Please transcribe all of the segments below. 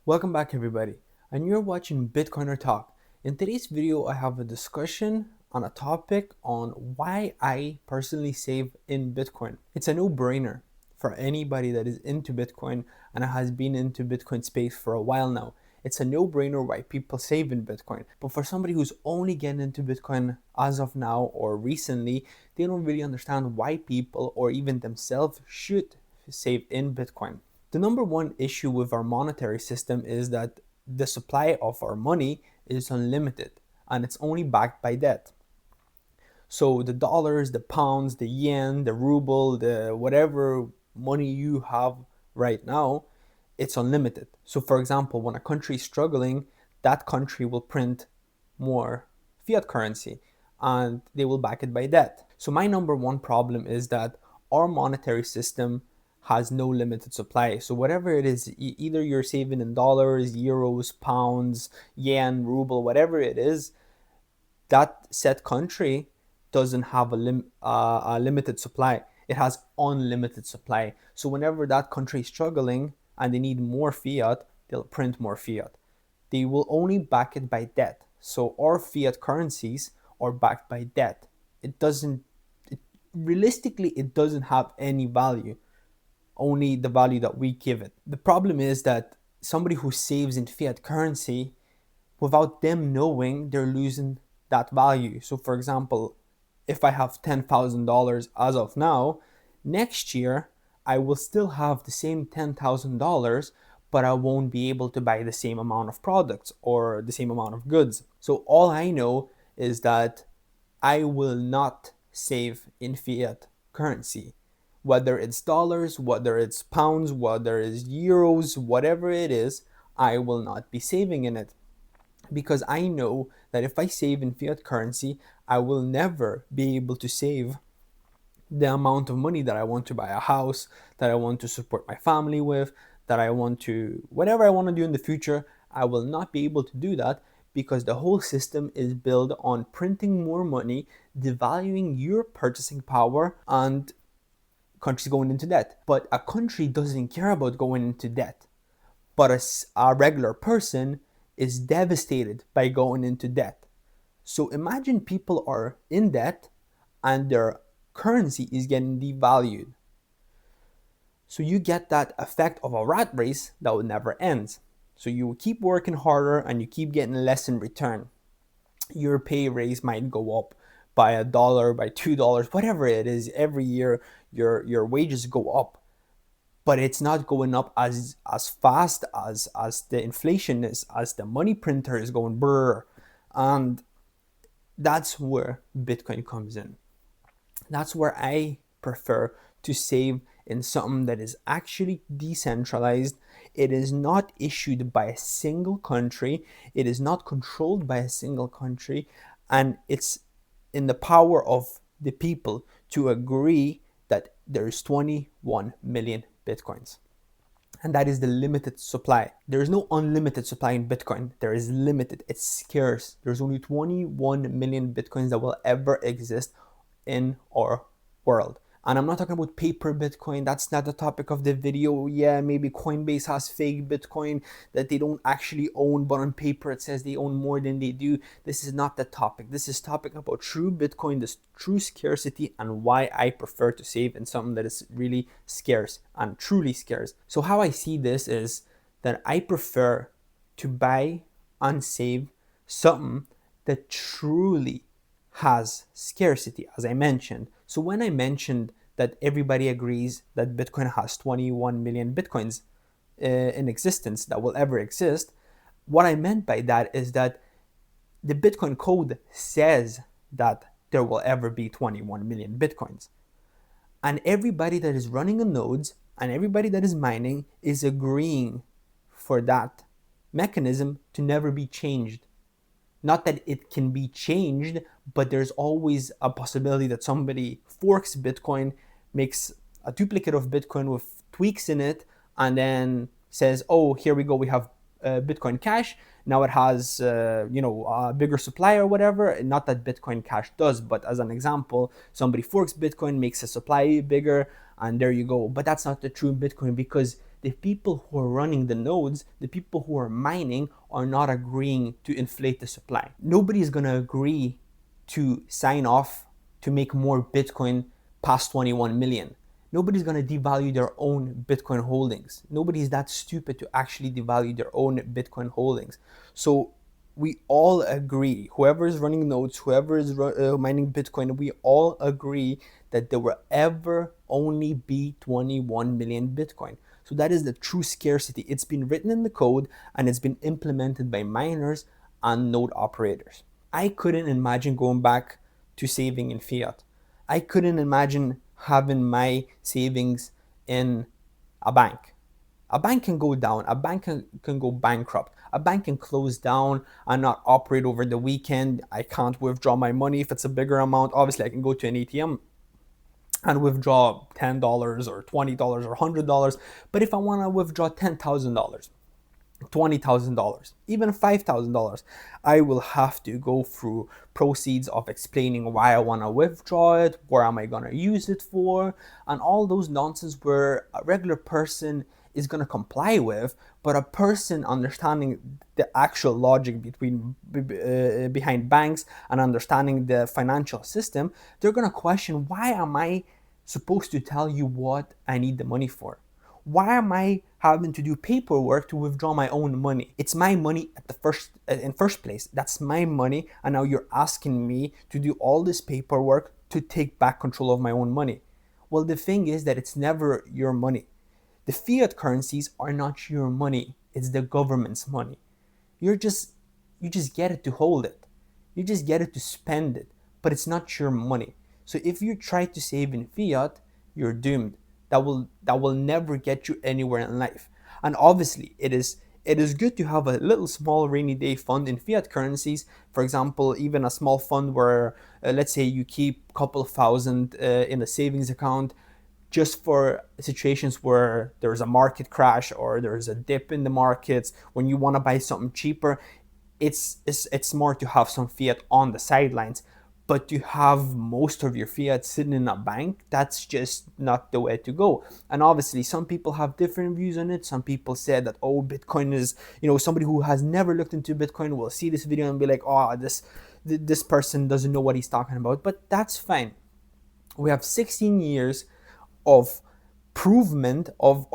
Welcome back everybody, and you're watching BitcoinerTalk. In today's video, I have a discussion on a topic on why I personally save in Bitcoin. It's a no-brainer for anybody that is into Bitcoin and has been into Bitcoin space for a while now. It's a no-brainer why people save in Bitcoin. But for somebody who's only getting into Bitcoin as of now or recently, they don't really understand why people or even themselves should save in Bitcoin. The number one issue with our monetary system is that the supply of our money is unlimited and it's only backed by debt. So the dollars, the pounds, the yen, the ruble, the whatever money you have right now, it's unlimited. So for example, when a country is struggling, that country will print more fiat currency and they will back it by debt. So my number one problem is that our monetary system has no limited supply. So whatever it is, either you're saving in dollars, euros, pounds, yen, ruble, whatever it is, that said country doesn't have a limited supply. It has unlimited supply. So whenever that country is struggling and they need more fiat, they'll print more fiat. They will only back it by debt. So our fiat currencies are backed by debt. It doesn't, it, realistically, it doesn't have any value, only the value that we give it. The problem is that somebody who saves in fiat currency, without them knowing, they're losing that value. So for example, if I have $10,000 as of now, next year I will still have the same $10,000, but I won't be able to buy the same amount of products or the same amount of goods. So all I know is that I will not save in fiat currency. Whether it's dollars, whether it's pounds, whether it's euros, whatever it is, I will not be saving in it, because I know that if I save in fiat currency, I will never be able to save the amount of money that I want to buy a house, that I want to support my family with, that I want to, whatever I want to do in the future, I will not be able to do that because the whole system is built on printing more money, devaluing your purchasing power, and countries going into debt. But a country doesn't care about going into debt, but a regular person is devastated by going into debt. So imagine people are in debt and their currency is getting devalued. So you get that effect of a rat race that will never end. So you keep working harder and you keep getting less in return. Your pay raise might go up by $1, by $2, whatever it is. Every year your wages go up, but it's not going up as fast as the inflation is, as the money printer is going brr. And that's where Bitcoin comes in. That's where I prefer to save in something that is actually decentralized. It is not issued by a single country, it is not controlled by a single country, and it's in the power of the people to agree that there's 21 million Bitcoins. And that is the limited supply. There is no unlimited supply in Bitcoin. There is limited. It's scarce. There's only 21 million Bitcoins that will ever exist in our world. And I'm not talking about paper Bitcoin. That's not the topic of the video. Yeah, maybe Coinbase has fake Bitcoin that they don't actually own, but on paper it says they own more than they do. This is not the topic. This is topic about true Bitcoin, this true scarcity, and why I prefer to save in something that is really scarce and truly scarce. So how I see this is that I prefer to buy and save something that truly has scarcity, as I mentioned. So when I mentioned that everybody agrees that Bitcoin has 21 million Bitcoins in existence that will ever exist, what I meant by that is that the Bitcoin code says that there will ever be 21 million Bitcoins. And everybody that is running on nodes and everybody that is mining is agreeing for that mechanism to never be changed. Not that it can be changed, but there's always a possibility that somebody forks Bitcoin, makes a duplicate of Bitcoin with tweaks in it, and then says, oh, here we go, we have Bitcoin Cash. Now it has, a bigger supply or whatever. Not that Bitcoin Cash does, but as an example, somebody forks Bitcoin, makes a supply bigger, and there you go. But that's not the true Bitcoin, because the people who are running the nodes, the people who are mining, are not agreeing to inflate the supply. Nobody is going to agree to sign off to make more Bitcoin past 21 million. Nobody's going to devalue their own Bitcoin holdings. Nobody's that stupid to actually devalue their own Bitcoin holdings. So we all agree, whoever is running nodes, whoever is mining Bitcoin, we all agree that there will ever only be 21 million Bitcoin. So that is the true scarcity. It's been written in the code and it's been implemented by miners and node operators. I couldn't imagine going back to saving in fiat. I couldn't imagine having my savings in a bank. A bank can go down, a bank can go bankrupt, a bank can close down and not operate over the weekend. I can't withdraw my money if it's a bigger amount. Obviously, I can go to an ATM and withdraw $10 or $20 or $100. But if I want to withdraw $10,000, $20,000, even $5,000, I will have to go through proceeds of explaining why I want to withdraw it, where am I going to use it for, and all those nonsense where a regular person is going to comply with, but a person understanding the actual logic behind banks and understanding the financial system, they're going to question, why am I supposed to tell you what I need the money for? Why am I having to do paperwork to withdraw my own money? It's my money at the first place. That's my money, and now you're asking me to do all this paperwork to take back control of my own money. Well, the thing is that it's never your money. The fiat currencies are not your money. It's the government's money. You just get it to hold it. You just get it to spend it, but it's not your money. So if you try to save in fiat, you're doomed. That will never get you anywhere in life. And obviously, it is good to have a little small rainy day fund in fiat currencies. For example, even a small fund where, let's say, you keep a couple of thousand in a savings account, just for situations where there's a market crash or there's a dip in the markets when you want to buy something cheaper. It's smart to have some fiat on the sidelines, but to have most of your fiat sitting in a bank, that's just not the way to go. And obviously, some people have different views on it. Some people say that, oh, Bitcoin is, somebody who has never looked into Bitcoin will see this video and be like, oh, this person doesn't know what he's talking about. But that's fine. We have 16 years of provement of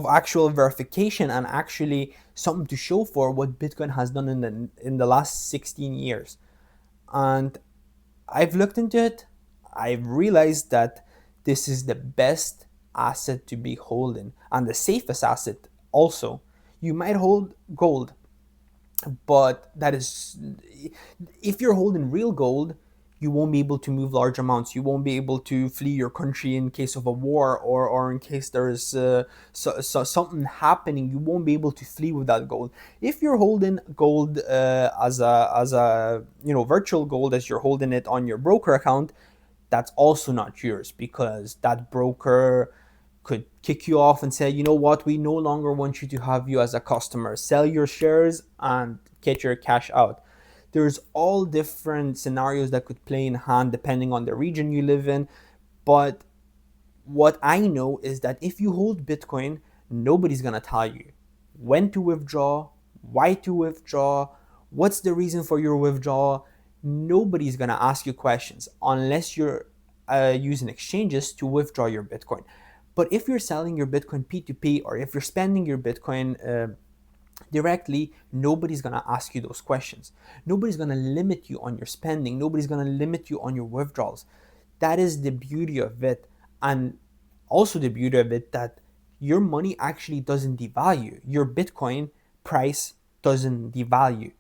actual verification and actually something to show for what Bitcoin has done in the last 16 years. And I've looked into it. I've realized that this is the best asset to be holding and the safest asset also. You might hold gold, but that is, if you're holding real gold, you won't be able to move large amounts. You won't be able to flee your country in case of a war, or in case there's something happening. You won't be able to flee with that gold. If you're holding gold as a virtual gold, as you're holding it on your broker account, that's also not yours, because that broker could kick you off and say, you know what, we no longer want you to have you as a customer. Sell your shares and get your cash out. There's all different scenarios that could play in hand depending on the region you live in. But what I know is that if you hold Bitcoin, nobody's going to tell you when to withdraw, why to withdraw, what's the reason for your withdrawal. Nobody's going to ask you questions unless you're using exchanges to withdraw your Bitcoin. But if you're selling your Bitcoin P2P, or if you're spending your Bitcoin directly, nobody's going to ask you those questions. Nobody's going to limit you on your spending. Nobody's going to limit you on your withdrawals. That is the beauty of it. And also the beauty of it that your money actually doesn't devalue. Your Bitcoin price doesn't devalue.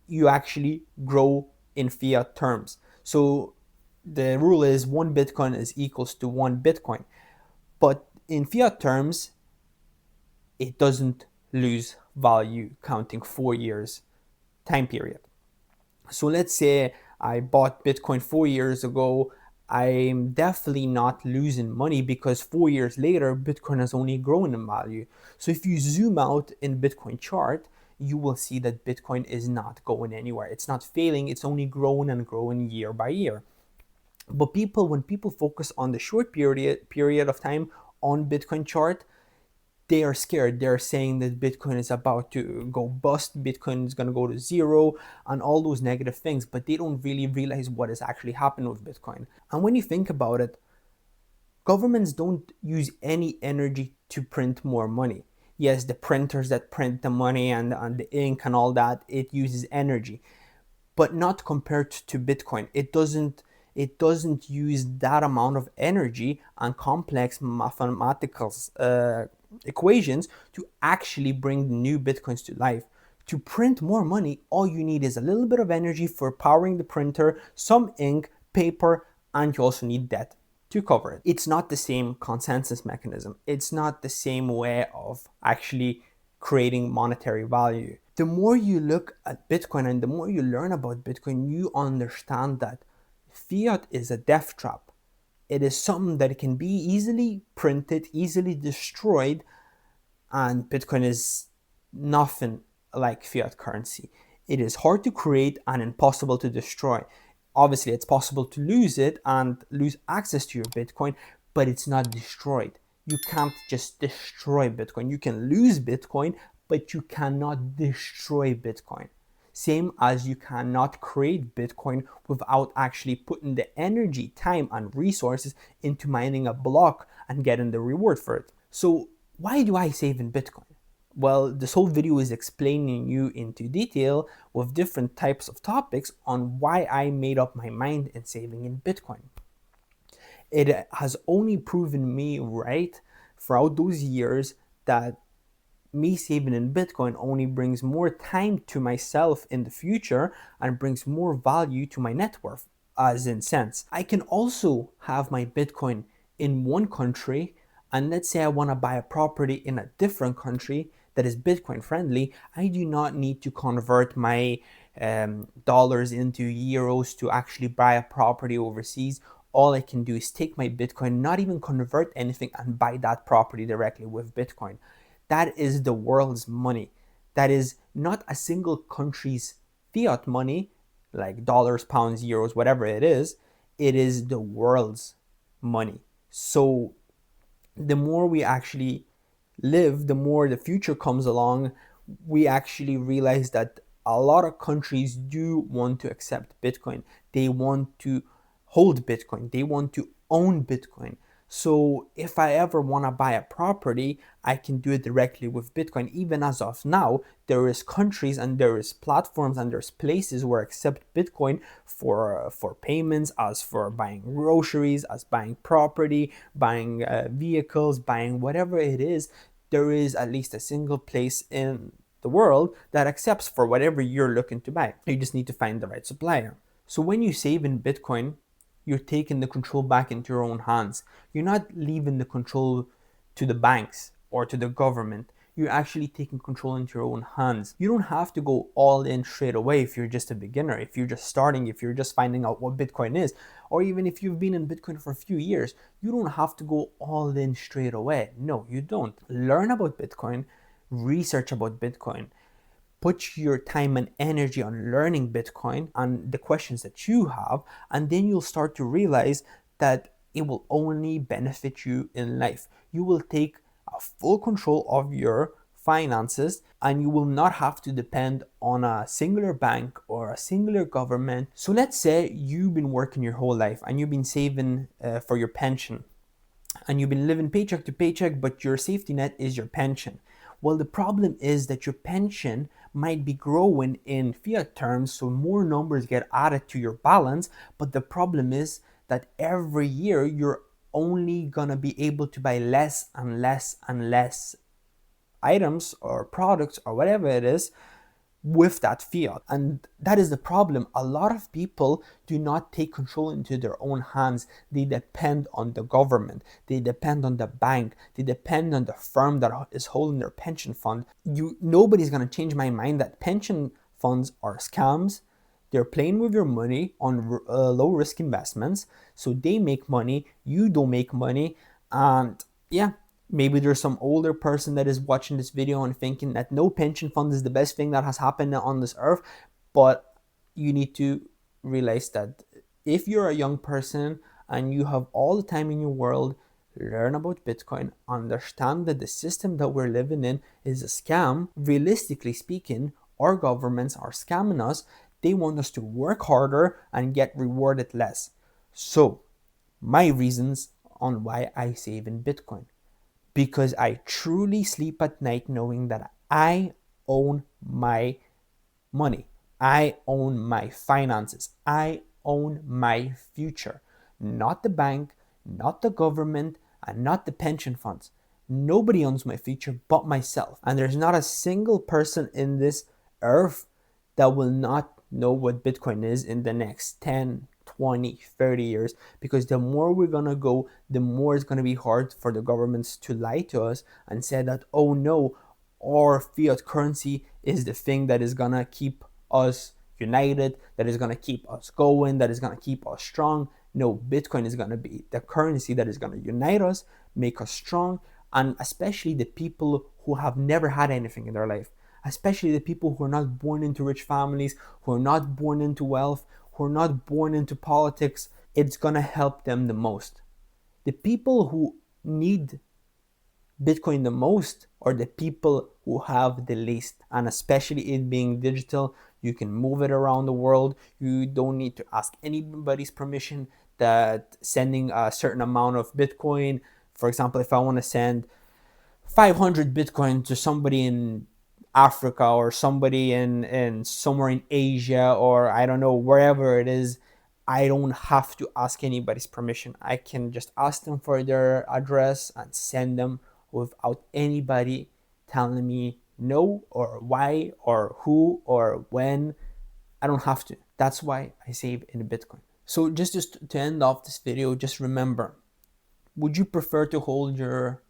You actually grow in fiat terms. So the rule is 1 Bitcoin is equals to 1 Bitcoin. But in fiat terms, it doesn't lose value counting 4 years time period. So let's say I bought Bitcoin 4 years ago. I'm definitely not losing money, because 4 years later, Bitcoin has only grown in value. So if you zoom out in Bitcoin chart, you will see that Bitcoin is not going anywhere. It's not failing. It's only growing and growing year by year. But when people focus on the short period of time on Bitcoin chart, they are scared. They're saying that Bitcoin is about to go bust, Bitcoin is going to go to zero, and all those negative things, but they don't really realize what is actually happening with Bitcoin. And when you think about it, governments don't use any energy to print more money. Yes, the printers that print the money and the ink and all that, it uses energy, but not compared to Bitcoin. It doesn't use that amount of energy and complex mathematical equations to actually bring new Bitcoins to life. To print more money, all you need is a little bit of energy for powering the printer, some ink, paper, and you also need debt to cover it. It's not the same consensus mechanism. It's not the same way of actually creating monetary value. The more you look at Bitcoin and the more you learn about Bitcoin, you understand that fiat is a death trap. It is something that can be easily printed, easily destroyed, and Bitcoin is nothing like fiat currency. It is hard to create and impossible to destroy. Obviously, it's possible to lose it and lose access to your Bitcoin, but it's not destroyed. You can't just destroy Bitcoin. You can lose Bitcoin, but you cannot destroy Bitcoin. Same as you cannot create Bitcoin without actually putting the energy, time, and resources into mining a block and getting the reward for it. So why do I save in Bitcoin? Well, this whole video is explaining you into detail with different types of topics on why I made up my mind in saving in Bitcoin. It has only proven me right throughout those years that me saving in Bitcoin only brings more time to myself in the future and brings more value to my net worth, as in sense. I can also have my Bitcoin in one country, and let's say I want to buy a property in a different country that is Bitcoin friendly. I do not need to convert my dollars into euros to actually buy a property overseas. All I can do is take my Bitcoin, not even convert anything, and buy that property directly with Bitcoin. That is the world's money. That is not a single country's fiat money, like dollars, pounds, euros, whatever it is. It is the world's money. So the more we actually live, the more the future comes along, we actually realize that a lot of countries do want to accept Bitcoin. They want to hold Bitcoin. They want to own Bitcoin. So if I ever want to buy a property, I can do it directly with Bitcoin. Even as of now, there is countries and there is platforms and there's places where accept Bitcoin for payments, as for buying groceries, as buying property, buying vehicles, buying whatever it is. There is at least a single place in the world that accepts for whatever you're looking to buy. You just need to find the right supplier. So when you save in Bitcoin, you're taking the control back into your own hands. You're not leaving the control to the banks or to the government. You're actually taking control into your own hands. You don't have to go all in straight away if you're just a beginner, if you're just starting, if you're just finding out what Bitcoin is, or even if you've been in Bitcoin for a few years. You don't have to go all in straight away. No, you don't. Learn about Bitcoin, research about Bitcoin, put your time and energy on learning Bitcoin and the questions that you have, and then you'll start to realize that it will only benefit you in life. You will take a full control of your finances and you will not have to depend on a singular bank or a singular government. So let's say you've been working your whole life and you've been saving for your pension, and you've been living paycheck to paycheck, but your safety net is your pension. Well, the problem is that your pension might be growing in fiat terms, so more numbers get added to your balance, but the problem is that every year you're only gonna be able to buy less and less and less items or products or whatever it is with that fiat. And that is the problem. A lot of people do not take control into their own hands. They depend on the government. They depend on the bank. They depend on the firm that is holding their pension fund. Nobody's going to change my mind that pension funds are scams. They're playing with your money on low risk investments. So they make money. You don't make money. And yeah, maybe there's some older person that is watching this video and thinking that no, pension fund is the best thing that has happened on this earth. But you need to realize that if you're a young person and you have all the time in your world, learn about Bitcoin, understand that the system that we're living in is a scam. Realistically speaking, our governments are scamming us. They want us to work harder and get rewarded less. So, my reasons on why I save in Bitcoin. Because I truly sleep at night knowing that I own my money. I own my finances. I own my future. Not the bank, not the government, and not the pension funds. Nobody owns my future but myself. And there's not a single person in this earth that will not know what Bitcoin is in the next 10, 20, 30 years. Because the more we're going to go, the more it's going to be hard for the governments to lie to us and say that, oh no, or fiat currency is the thing that is gonna keep us united, that is gonna keep us going, that is gonna keep us strong. No, Bitcoin is gonna be the currency that is gonna unite us, make us strong, and especially the people who have never had anything in their life, especially the people who are not born into rich families, who are not born into wealth, who are not born into politics. It's gonna help them the most. The people who need Bitcoin the most are the people who have the least. And especially it being digital, you can move it around the world. You don't need to ask anybody's permission. That sending a certain amount of Bitcoin, for example, if I want to send 500 Bitcoin to somebody in Africa or somebody in somewhere in Asia, or I don't know, wherever it is, I don't have to ask anybody's permission. I can just ask them for their address and send them without anybody telling me no or why or who or when. I don't have to. That's why I save in Bitcoin. So just to end off this video, just remember, would you prefer to hold your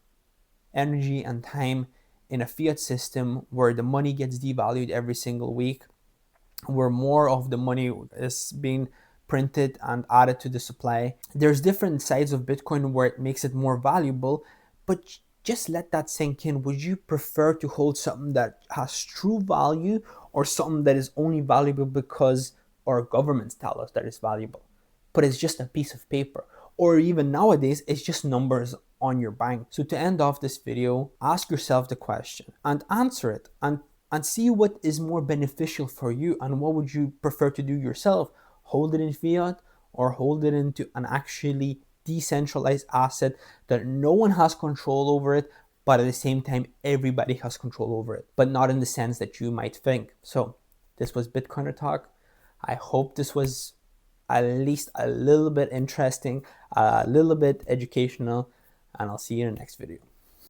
energy and time in a fiat system where the money gets devalued every single week, where more of the money is being printed and added to the supply? There's different sides of Bitcoin where it makes it more valuable, but just let that sink in. Would you prefer to hold something that has true value or something that is only valuable because our governments tell us that it's valuable, but it's just a piece of paper? Or even nowadays, it's just numbers on your bank. So to end off this video, ask yourself the question and answer it, and see what is more beneficial for you and what would you prefer to do yourself. Hold it in fiat or hold it into an actually decentralized asset that no one has control over it, but at the same time everybody has control over it, but not in the sense that you might think. So this was Bitcoiner Talk. I hope this was at least a little bit interesting, a little bit educational, and I'll see you in the next video.